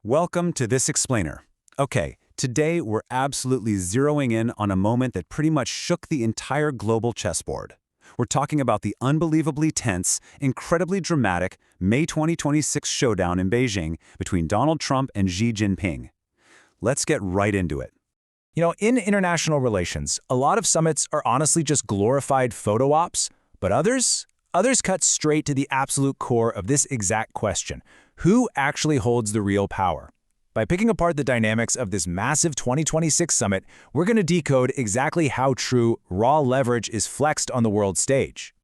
Welcome to This Explainer. Okay, today we're absolutely zeroing in on a moment that pretty much shook the entire global chessboard. We're talking about the unbelievably tense, incredibly dramatic May 2026 showdown in Beijing between Donald Trump and Xi Jinping. Let's get right into it. In international relations, a lot of summits are honestly just glorified photo ops, but others cut straight to the absolute core of this exact question. Who actually holds the real power? By picking apart the dynamics of this massive 2026 summit, we're going to decode exactly how true raw leverage is flexed on the world stage.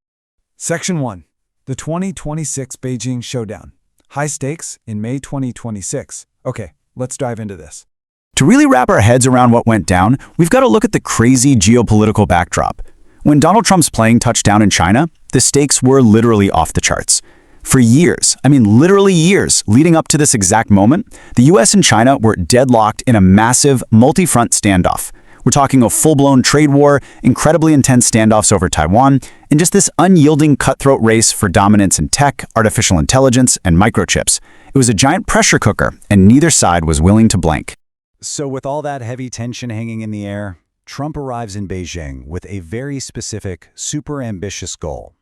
Section 1. The 2026 Beijing Showdown. High stakes in May 2026. Okay, let's dive into this. To really wrap our heads around what went down, we've got to look at the crazy geopolitical backdrop. When Donald Trump's plane touched down in China, the stakes were literally off the charts. For years, literally years, leading up to this exact moment, the US and China were deadlocked in a massive, multi-front standoff. We're talking a full-blown trade war, incredibly intense standoffs over Taiwan, and just this unyielding cutthroat race for dominance in tech, artificial intelligence, and microchips. It was a giant pressure cooker, and neither side was willing to blink. So with all that heavy tension hanging in the air, Trump arrives in Beijing with a very specific, super ambitious goal.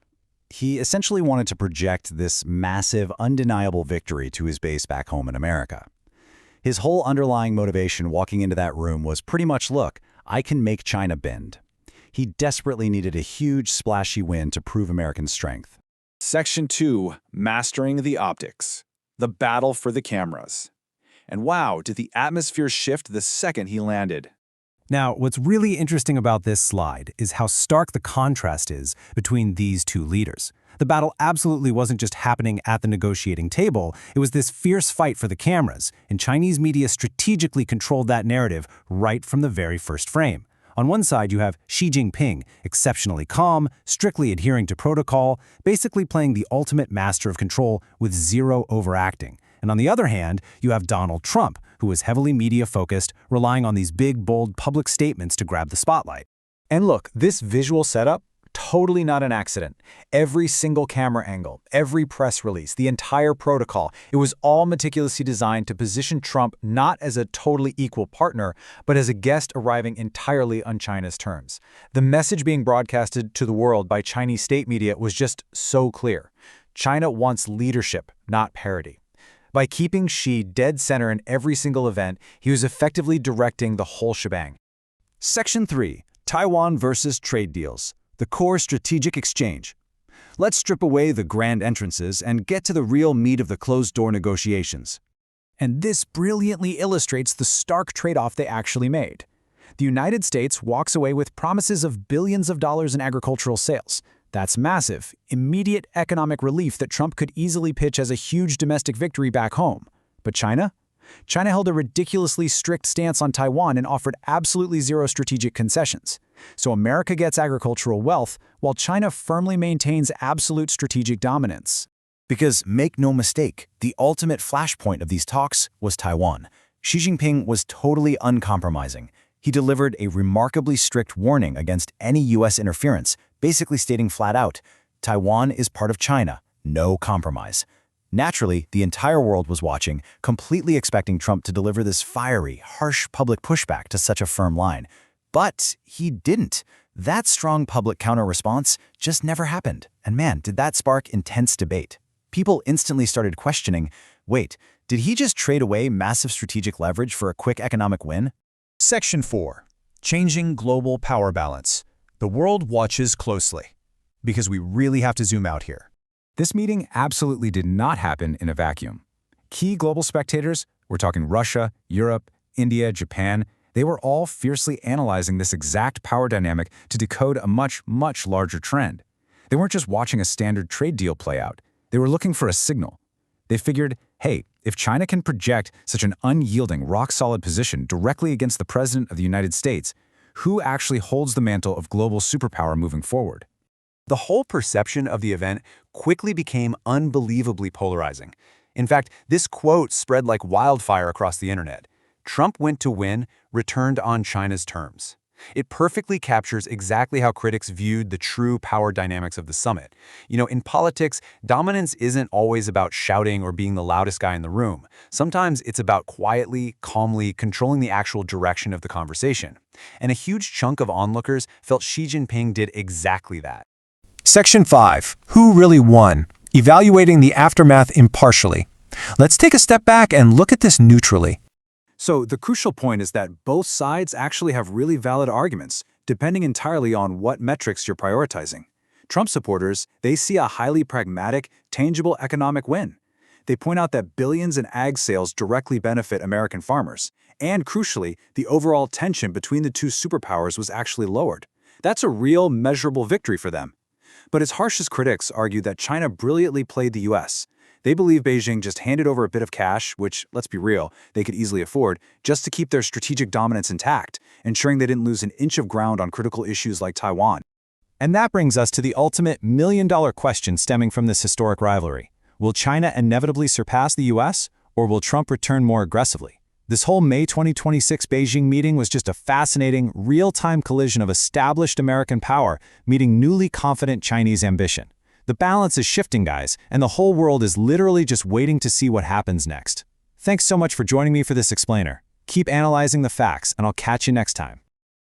He essentially wanted to project this massive, undeniable victory to his base back home in America. His whole underlying motivation walking into that room was pretty much, look, I can make China bend. He desperately needed a huge, splashy win to prove American strength. Section 2, Mastering the Optics. The battle for the cameras. And wow, did the atmosphere shift the second he landed. Now, what's really interesting about this slide is how stark the contrast is between these two leaders. The battle absolutely wasn't just happening at the negotiating table, it was this fierce fight for the cameras, and Chinese media strategically controlled that narrative right from the very first frame. On one side, you have Xi Jinping, exceptionally calm, strictly adhering to protocol, basically playing the ultimate master of control with zero overacting. And on the other hand, you have Donald Trump, who was heavily media-focused, relying on these big, bold public statements to grab the spotlight. And look, this visual setup, totally not an accident. Every single camera angle, every press release, the entire protocol, it was all meticulously designed to position Trump not as a totally equal partner, but as a guest arriving entirely on China's terms. The message being broadcasted to the world by Chinese state media was just so clear. China wants leadership, not parity. By keeping Xi dead center in every single event, he was effectively directing the whole shebang. Section 3. Taiwan versus trade deals. The core strategic exchange. Let's strip away the grand entrances and get to the real meat of the closed-door negotiations. And this brilliantly illustrates the stark trade-off they actually made. The United States walks away with promises of billions of dollars in agricultural sales. That's massive, immediate economic relief that Trump could easily pitch as a huge domestic victory back home. But China? China held a ridiculously strict stance on Taiwan and offered absolutely zero strategic concessions. So America gets agricultural wealth, while China firmly maintains absolute strategic dominance. Because, make no mistake, the ultimate flashpoint of these talks was Taiwan. Xi Jinping was totally uncompromising. He delivered a remarkably strict warning against any U.S. interference, basically stating flat out, Taiwan is part of China, no compromise. Naturally, the entire world was watching, completely expecting Trump to deliver this fiery, harsh public pushback to such a firm line. But he didn't. That strong public counter-response just never happened. And man, did that spark intense debate. People instantly started questioning, wait, did he just trade away massive strategic leverage for a quick economic win? Section 4. Changing global power balance. The world watches closely. Because we really have to zoom out here. This meeting absolutely did not happen in a vacuum. Key global spectators, we're talking Russia, Europe, India, Japan, they were all fiercely analyzing this exact power dynamic to decode a much, much larger trend. They weren't just watching a standard trade deal play out. They were looking for a signal. They figured, hey, if China can project such an unyielding, rock-solid position directly against the President of the United States, who actually holds the mantle of global superpower moving forward? The whole perception of the event quickly became unbelievably polarizing. In fact, this quote spread like wildfire across the internet. Trump went to win, returned on China's terms. It perfectly captures exactly how critics viewed the true power dynamics of the summit. In politics, dominance isn't always about shouting or being the loudest guy in the room. Sometimes it's about quietly, calmly controlling the actual direction of the conversation. And a huge chunk of onlookers felt Xi Jinping did exactly that. Section 5. Who really won? Evaluating the aftermath impartially. Let's take a step back and look at this neutrally. So the crucial point is that both sides actually have really valid arguments, depending entirely on what metrics you're prioritizing. Trump supporters, they see a highly pragmatic, tangible economic win. They point out that billions in ag sales directly benefit American farmers. And crucially, the overall tension between the two superpowers was actually lowered. That's a real, measurable victory for them. But as harsh as critics argue that China brilliantly played the US, they believe Beijing just handed over a bit of cash, which, let's be real, they could easily afford, just to keep their strategic dominance intact, ensuring they didn't lose an inch of ground on critical issues like Taiwan. And that brings us to the ultimate million-dollar question stemming from this historic rivalry. Will China inevitably surpass the US, or will Trump return more aggressively? This whole May 2026 Beijing meeting was just a fascinating, real-time collision of established American power meeting newly confident Chinese ambition. The balance is shifting, guys, and the whole world is literally just waiting to see what happens next. Thanks so much for joining me for this explainer. Keep analyzing the facts, and I'll catch you next time.